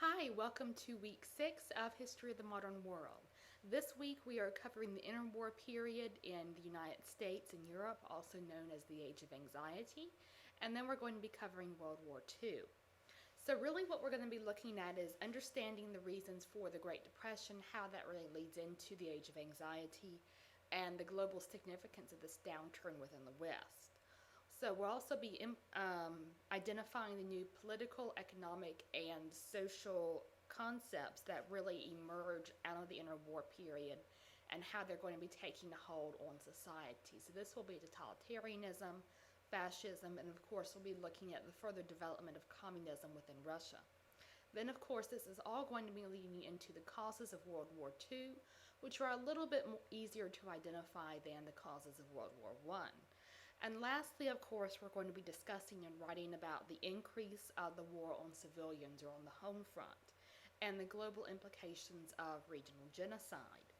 Hi, welcome to week 6 of History of the Modern World. This week we are covering the interwar period in the United States and Europe, also known as the Age of Anxiety, and then we're going to be covering World War II. So really what we're going to be looking at is understanding the reasons for the Great Depression, how that really leads into the Age of Anxiety, and the global significance of this downturn within the West. So we'll also be identifying the new political, economic, and social concepts that really emerge out of the interwar period and how they're going to be taking a hold on society. So this will be totalitarianism, fascism, and of course we'll be looking at the further development of communism within Russia. Then, of course, this is all going to be leading into the causes of World War II, which are a little bit more easier to identify than the causes of World War I. And lastly, of course, we're going to be discussing and writing about the increase of the war on civilians or on the home front and the global implications of regional genocide.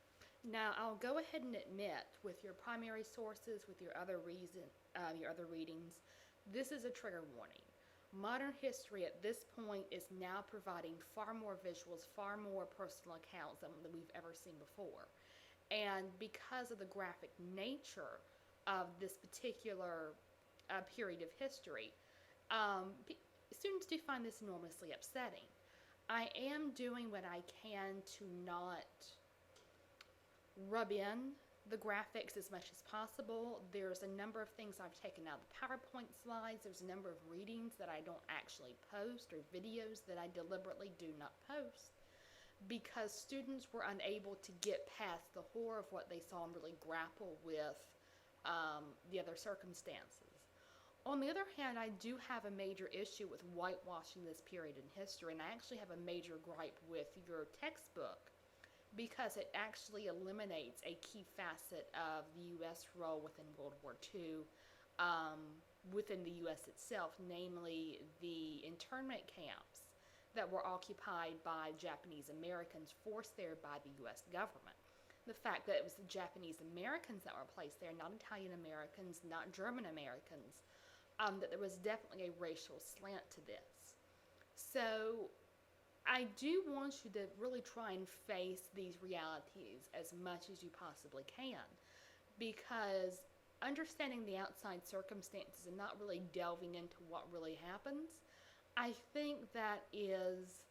Now, I'll go ahead and admit, with your primary sources, with your other readings, this is a trigger warning. Modern history at this point is now providing far more visuals, far more personal accounts than we've ever seen before. And because of the graphic nature of this particular period of history, students do find this enormously upsetting. I am doing what I can to not rub in the graphics as much as possible. There's a number of things I've taken out of the PowerPoint slides. There's a number of readings that I don't actually post or videos that I deliberately do not post because students were unable to get past the horror of what they saw and really grapple with the other circumstances. On the other hand, I do have a major issue with whitewashing this period in history, and I actually have a major gripe with your textbook because it actually eliminates a key facet of the U.S. role within World War II, within the U.S. itself, namely the internment camps that were occupied by Japanese Americans forced there by the U.S. government. The fact that it was the Japanese Americans that were placed there, not Italian Americans, not German Americans, that there was definitely a racial slant to this. So I do want you to really try and face these realities as much as you possibly can, because understanding the outside circumstances and not really delving into what really happens, I think that is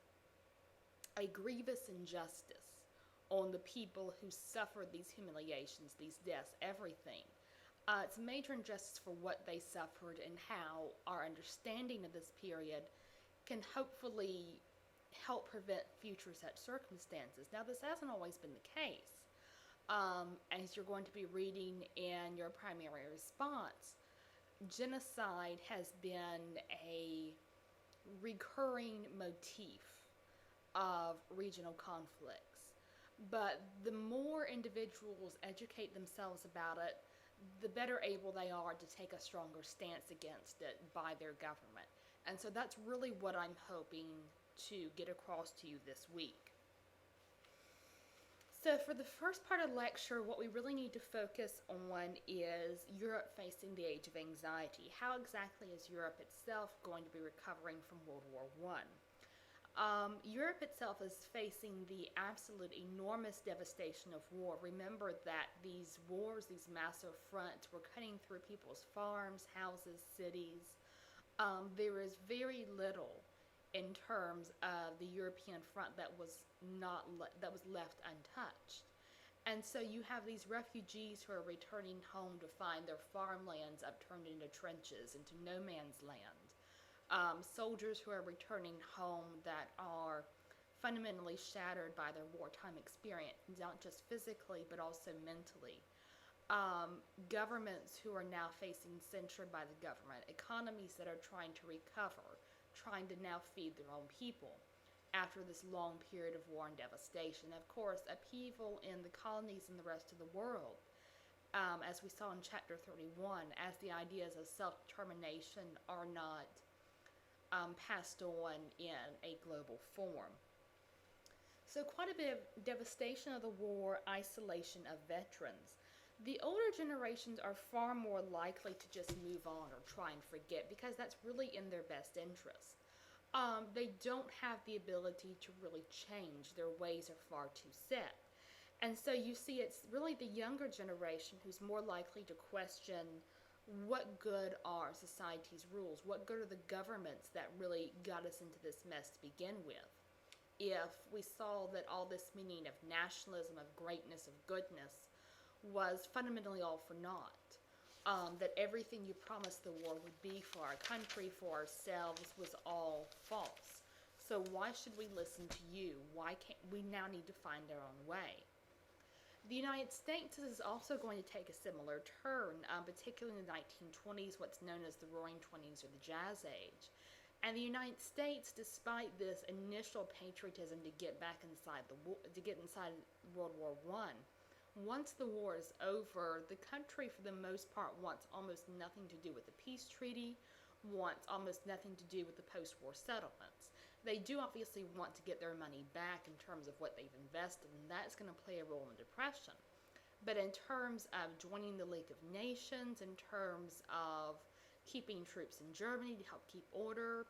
a grievous injustice on the people who suffered these humiliations, these deaths, everything. It's a major injustice for what they suffered and how our understanding of this period can hopefully help prevent future such circumstances. Now, this hasn't always been the case. As you're going to be reading in your primary response, genocide has been a recurring motif of regional conflicts. But the more individuals educate themselves about it, the better able they are to take a stronger stance against it by their government. And so that's really what I'm hoping to get across to you this week. So for the first part of the lecture, what we really need to focus on is Europe facing the Age of Anxiety. How exactly is Europe itself going to be recovering from World War I? Europe itself is facing the absolute enormous devastation of war. Remember that these wars, these massive fronts, were cutting through people's farms, houses, cities. There is very little in terms of the European front that was left untouched. And so you have these refugees who are returning home to find their farmlands upturned into trenches, into no man's land. Soldiers who are returning home that are fundamentally shattered by their wartime experience, not just physically but also mentally. Governments who are now facing censure by the government, economies that are trying to recover, trying to now feed their own people after this long period of war and devastation. Of course, upheaval in the colonies and the rest of the world, as we saw in Chapter 31, as the ideas of self-determination are not passed on in a global form. So quite a bit of devastation of the war, isolation of veterans. The older generations are far more likely to just move on or try and forget because that's really in their best interest. They don't have the ability to really change. Their ways are far too set. And so you see, it's really the younger generation who's more likely to question what good are society's rules? What good are the governments that really got us into this mess to begin with? If we saw that all this meaning of nationalism, of greatness, of goodness was fundamentally all for naught. That everything you promised the war would be for our country, for ourselves, was all false. So why should we listen to you? Why can't we now need to find our own way? The United States is also going to take a similar turn, particularly in the 1920s, what's known as the Roaring Twenties or the Jazz Age. And the United States, despite this initial patriotism to get back inside to get inside World War I, once the war is over, the country for the most part wants almost nothing to do with the peace treaty, wants almost nothing to do with the post-war settlements. They do obviously want to get their money back in terms of what they've invested, and that's going to play a role in depression. But in terms of joining the League of Nations, in terms of keeping troops in Germany to help keep order,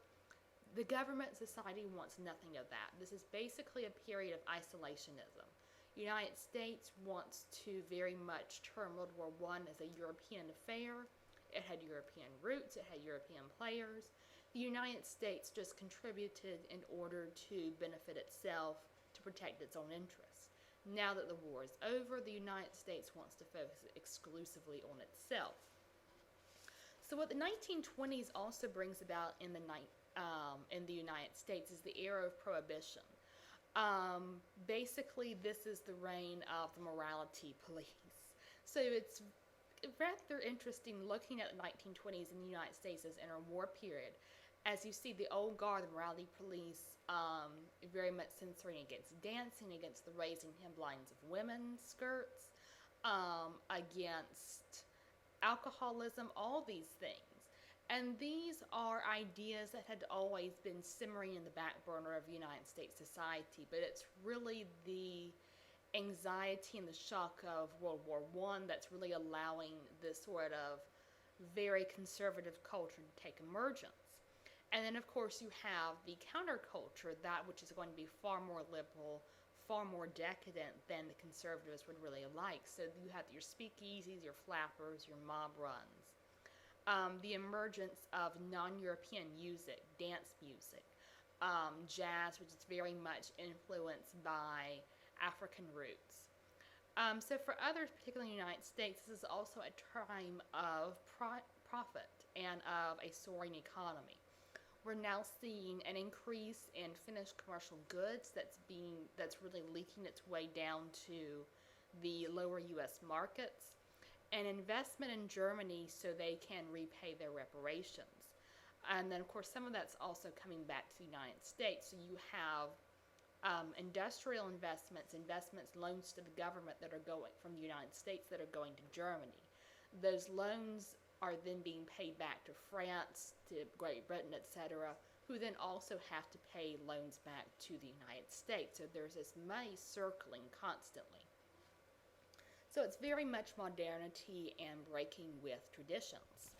the government society wants nothing of that. This is basically a period of isolationism. The United States wants to very much term World War I as a European affair. It had European roots, it had European players. The United States just contributed in order to benefit itself, to protect its own interests. Now that the war is over, the United States wants to focus exclusively on itself. So what the 1920s also brings about in the United States is the era of Prohibition. Basically, this is the reign of the morality police. So it's rather interesting looking at the 1920s in the United States as interwar period. As you see, the old guard, the morality police, very much censoring against dancing, against the raising hemlines of women's skirts, against alcoholism, all these things. And these are ideas that had always been simmering in the back burner of United States society, but it's really the anxiety and the shock of World War I that's really allowing this sort of very conservative culture to take emergence. And then, of course, you have the counterculture, that which is going to be far more liberal, far more decadent than the conservatives would really like. So you have your speakeasies, your flappers, your mob runs. The emergence of non-European music, dance music, jazz, which is very much influenced by African roots. So for others, particularly in the United States, this is also a time of profit and of a soaring economy. We're now seeing an increase in finished commercial goods that's really leaking its way down to the lower U.S. markets, and investment in Germany so they can repay their reparations. And then, of course, some of that's also coming back to the United States. So you have industrial investments, loans to the government that are going from the United States that are going to Germany. Those loans are then being paid back to France, to Great Britain, etc., who then also have to pay loans back to the United States. So there's this money circling constantly. So it's very much modernity and breaking with traditions.